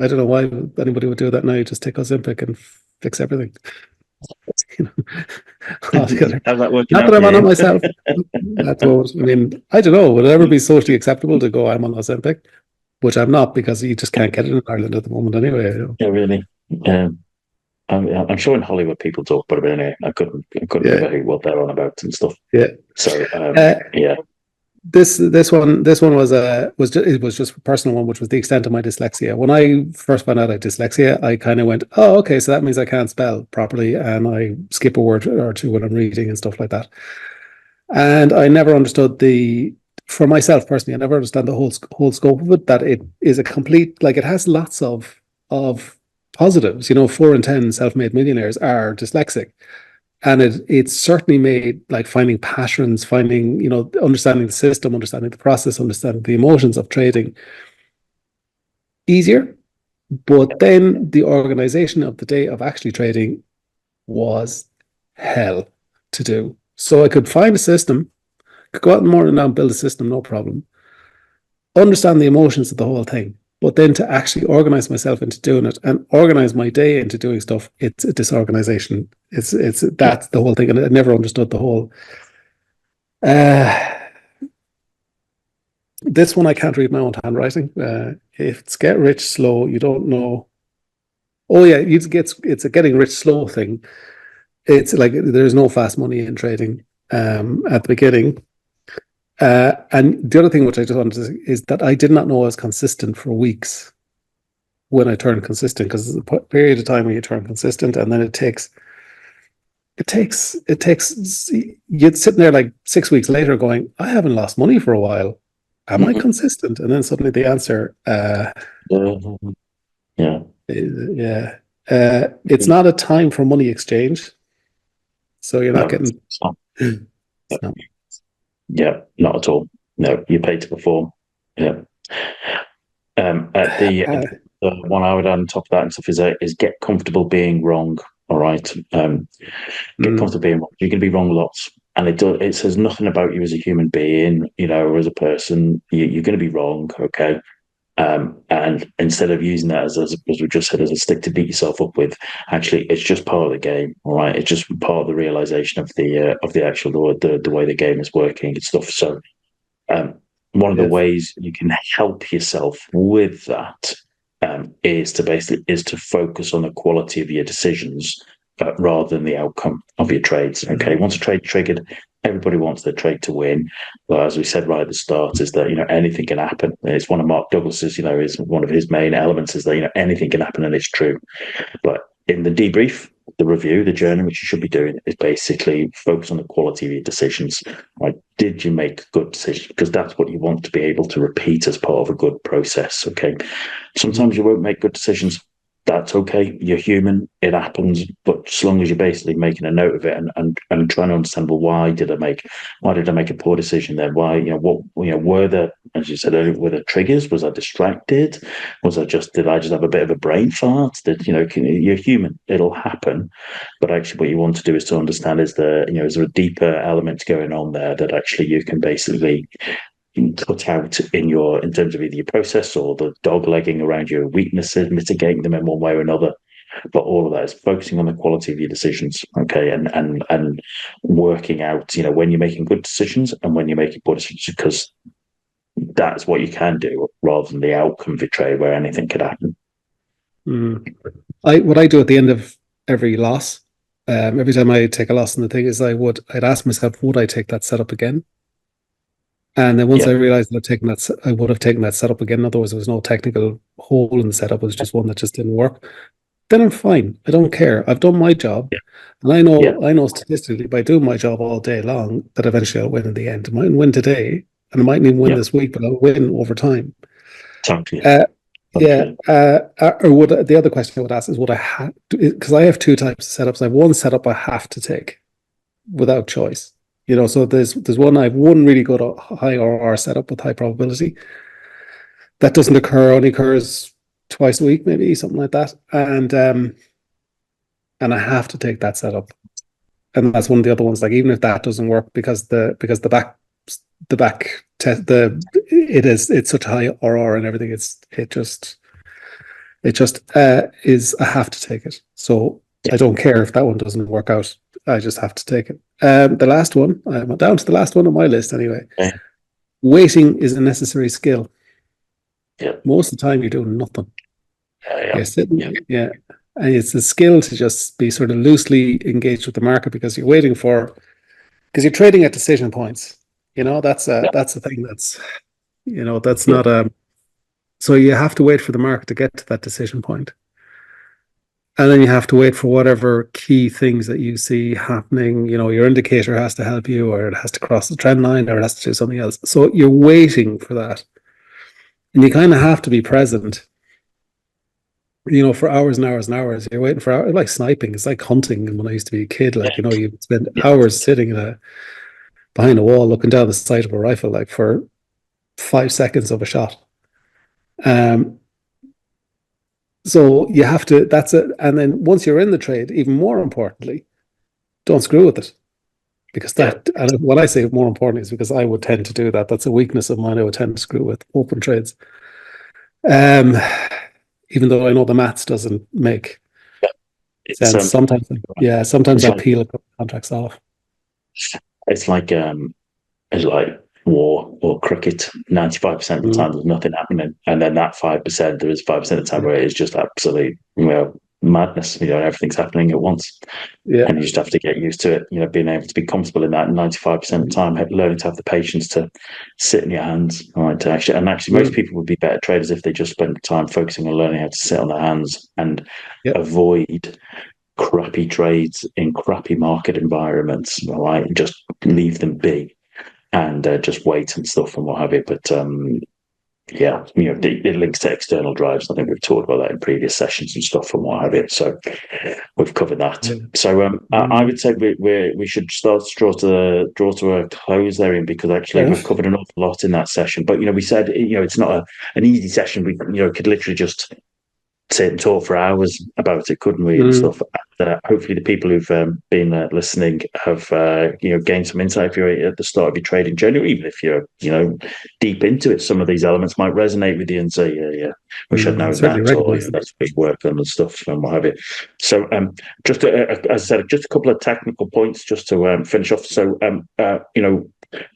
I don't know why anybody would do that now. You just take Ozempic and fix everything. Altogether. How's that working? Not that I'm on it myself. I mean, I don't know. Would it ever be socially acceptable to go, I'm on Ozempic? Which I'm not, because you just can't get it in Ireland at the moment anyway. Yeah, really. I'm sure in Hollywood people talk about it, anyway. I couldn't remember what they're on about and stuff. Yeah. So This one was just a personal one, which was the extent of my dyslexia. When I first found out I had dyslexia, I kind of went, oh, okay, so that means I can't spell properly and I skip a word or two when I'm reading and stuff like that. And I never understood for myself personally, I never understand the whole scope of it, that it is a complete, like, it has lots of positives. 4 in 10 self-made millionaires are dyslexic. And it's certainly made, like, finding patterns, understanding the system, understanding the process, understanding the emotions of trading easier. But then the organization of the day of actually trading was hell to do. So I could find a system, could go out in the morning now and build a system, no problem. Understand the emotions of the whole thing. But then to actually organize myself into doing it and organize my day into doing stuff, it's a disorganization. That's the whole thing. And I never understood the whole. This one, I can't read my own handwriting. It's get rich slow. You don't know. Oh yeah, it's a getting rich slow thing. It's like there's no fast money in trading at the beginning. And the other thing which I just wanted to say is that I did not know I was consistent for weeks when I turned consistent, because there's a period of time when you turn consistent, and then it takes you'd sitting there like 6 weeks later going, I haven't lost money for a while. Am I consistent? And then suddenly the answer, it's not a time for money exchange. So you're not getting. Yeah, not at all. No, you pay to perform. Yeah. The one I would add on top of that and stuff is get comfortable being wrong. All right. Get comfortable being wrong. You're going to be wrong lots, and it says nothing about you as a human being, or as a person. You're going to be wrong. Okay. And instead of using that as we just said, as a stick to beat yourself up with, actually, it's just part of the game. All right, it's just part of the realization of the actual the way the game is working and stuff. So, one of the ways you can help yourself with that is to focus on the quality of your decisions rather than the outcome of your trades. Okay, once a trade triggered, everybody wants their trade to win. But as we said right at the start, is that anything can happen. It's one of Mark Douglas's, is one of his main elements is that anything can happen, and it's true. But in the debrief, the review, the journey, which you should be doing, is basically focus on the quality of your decisions. Right? Did you make good decisions? Because that's what you want to be able to repeat as part of a good process. Okay. Sometimes you won't make good decisions. That's okay. You're human. It happens. But as long as you're basically making a note of it and trying to understand, well, why did I make a poor decision there? Why, were there, as you said earlier, were there triggers? Was I distracted? Did I just have a bit of a brain fart? You're human. It'll happen. But actually what you want to do is to understand, is there a deeper element going on there that actually you can basically cut out in terms of either your process or the dog legging around your weaknesses, mitigating them in one way or another. But all of that is focusing on the quality of your decisions, okay, and working out, when you're making good decisions and when you're making poor decisions, because that's what you can do rather than the outcome of a trade where anything could happen. What I do at the end of every loss, every time I take a loss in the thing, is I'd ask myself, would I take that setup again? And then once I realized that I would have taken that setup again. Otherwise, there was no technical hole in the setup. It was just one that just didn't work. Then I'm fine. I don't care. I've done my job, and I know statistically by doing my job all day long that eventually I'll win in the end. I might win today, and I might even win this week, but I'll win over time. Or the other question I would ask is, would I have? Because I have two types of setups. I have one setup I have to take without choice. So there's one, I have one really good high RR setup with high probability. That doesn't occur, only occurs twice a week, maybe something like that. And I have to take that setup. And that's one of the other ones. Like, even if that doesn't work, because the back test, it's such high RR and everything, it just is, I have to take it. So I don't care if that one doesn't work out. I just have to take it. The last one, I'm down to the last one on my list anyway. Okay. Waiting is a necessary skill. Yeah. Most of the time you're doing nothing. You're sitting, and it's a skill to just be sort of loosely engaged with the market, because you're you're trading at decision points. That's a thing that's not so you have to wait for the market to get to that decision point. And then you have to wait for whatever key things that you see happening. Your indicator has to help you, or it has to cross the trend line, or it has to do something else. So you're waiting for that. And you kind of have to be present, for hours and hours and hours. You're waiting for hours, like sniping. It's like hunting. When I used to be a kid, you spend hours sitting behind a wall looking down the sight of a rifle, like for 5 seconds of a shot. So you have to, that's it. And then once you're in the trade, even more importantly, don't screw with it. Because and what I say more importantly is because I would tend to do that. That's a weakness of mine. I would tend to screw with open trades. Even though I know the maths doesn't make sense. Sometimes I peel a couple of contracts off. It's like war or cricket. 95% of the time there's nothing happening, and then that 5%, there is 5% of the time where it is just absolute madness. Everything's happening at once, and you just have to get used to it. Being able to be comfortable in that 95% of the time, learning to have the patience to sit in your hands, right? To actually, most people would be better traders if they just spent time focusing on learning how to sit on their hands and avoid crappy trades in crappy market environments. Right, and just leave them be. And just wait and stuff and what have you. But it links to external drives. I think we've talked about that in previous sessions and stuff and what have you. So we've covered that. Yeah. So I would say we should start to draw to a close there, Ian, because actually we've covered an awful lot in that session. But we said it's not an easy session. We could literally just sit and talk for hours about it, couldn't we? And stuff. Hopefully, the people who've been listening have gained some insight. If you're at the start of your trading journey, or even if you're deep into it, some of these elements might resonate with you and say, wish I'd known that, or that's big work on and stuff and what have you. So, just as I said, just a couple of technical points just to finish off. So,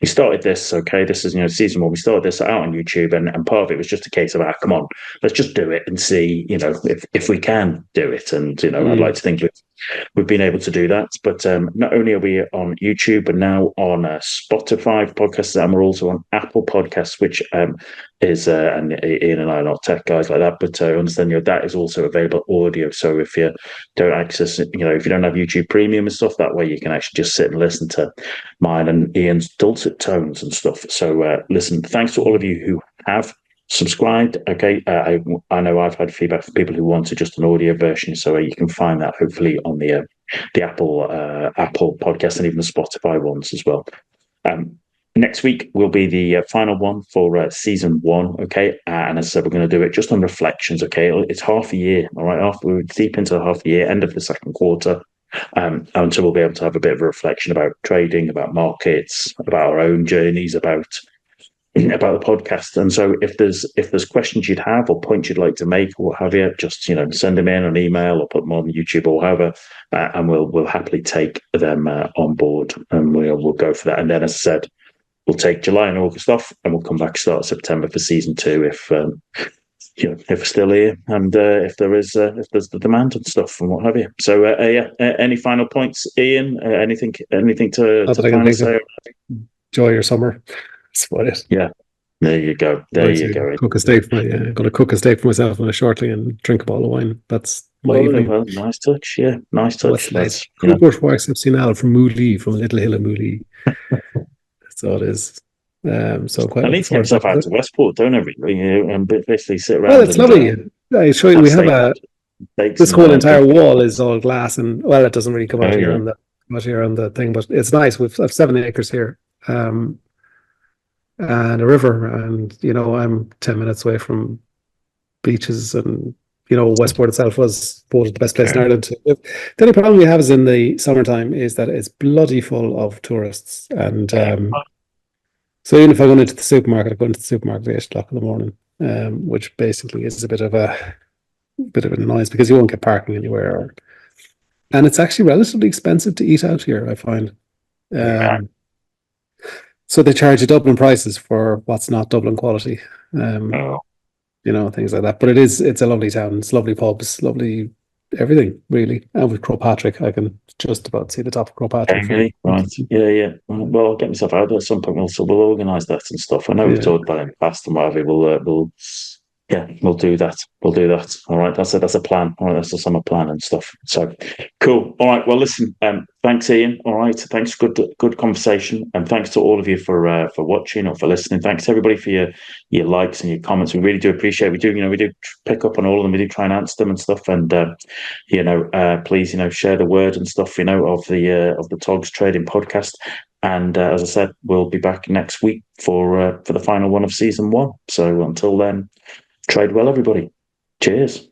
we started this, okay, this is, season 1. We started this out on YouTube, and part of it was just a case of, come on, let's just do it and see, if we can do it. And, I'd like to think we've been able to do that. But not only are we on YouTube, but now on Spotify podcasts, and we're also on Apple Podcasts, which is, and Ian and I are not tech guys like that, but I understand that is also available audio. So if you don't access, if you don't have YouTube Premium and stuff, that way you can actually just sit and listen to mine and Ian's dulcet tones and stuff. So listen, thanks to all of you who have subscribed. Okay, I know I've had feedback from people who wanted just an audio version, so you can find that hopefully on the Apple podcast and even the Spotify ones as well. Next week will be the final one for season 1. Okay, and as I said, we're going to do it just on reflections. Okay, it's half a year. All right, we're deep into half a year, end of the second quarter. And so we'll be able to have a bit of a reflection about trading, about markets, about our own journeys, about the podcast. And so if there's questions you'd have or points you'd like to make or what have you, just send them in an email or put them on YouTube or however, and we'll happily take them on board, and we'll go for that. And then, as I said, we'll take July and August off, and we'll come back start September for season 2 if we're still here, and if there's the demand and stuff and what have you. So any final points, Ian? Anything to finally say? Enjoy your summer. That's about it. Yeah, there you go. Cook a steak for I'm going to cook a steak for myself shortly and drink a bottle of wine. That's my evening. Well, nice touch. Yeah, nice touch. Nice. Cooper's works exceptional from Mooley, from Little Hill of Mooley. That's all it is. So quite. I need to get myself out to Westport, don't I? Really, and basically sit around. Well, it's lovely. I show you. We have this whole entire wall is all glass, and it doesn't really come out here on the thing, but it's nice. We've 7 acres here. And a river, and I'm 10 minutes away from beaches, and Westport itself was voted the best place in Ireland to live. The only problem we have is in the summertime is that it's bloody full of tourists, and so even if I go into the supermarket, I go into the supermarket at 8 o'clock in the morning, which basically is a bit of an annoyance because you won't get parking anywhere, and it's actually relatively expensive to eat out here, I find. So they charge you Dublin prices for what's not Dublin quality, things like that. But it's a lovely town. It's lovely pubs, lovely everything, really. And with Crowpatrick, I can just about see the top of Crowpatrick. Really? Right. Yeah. Well, I'll get myself out there at some point. We'll organise that and stuff. I know we've talked about it in the past and whatever. We'll do that. All right, that's a plan. All right, that's a summer plan and stuff. So cool. All right. Well, listen. Thanks, Ian. All right. Thanks. Good conversation, and thanks to all of you for watching or for listening. Thanks to everybody for your likes and your comments. We really do appreciate it. We do pick up on all of them. We do try and answer them and stuff. And please share the word and stuff. Of the TOGS Trading Podcast. And as I said, we'll be back next week for the final one of season 1. So until then. Trade well, everybody. Cheers.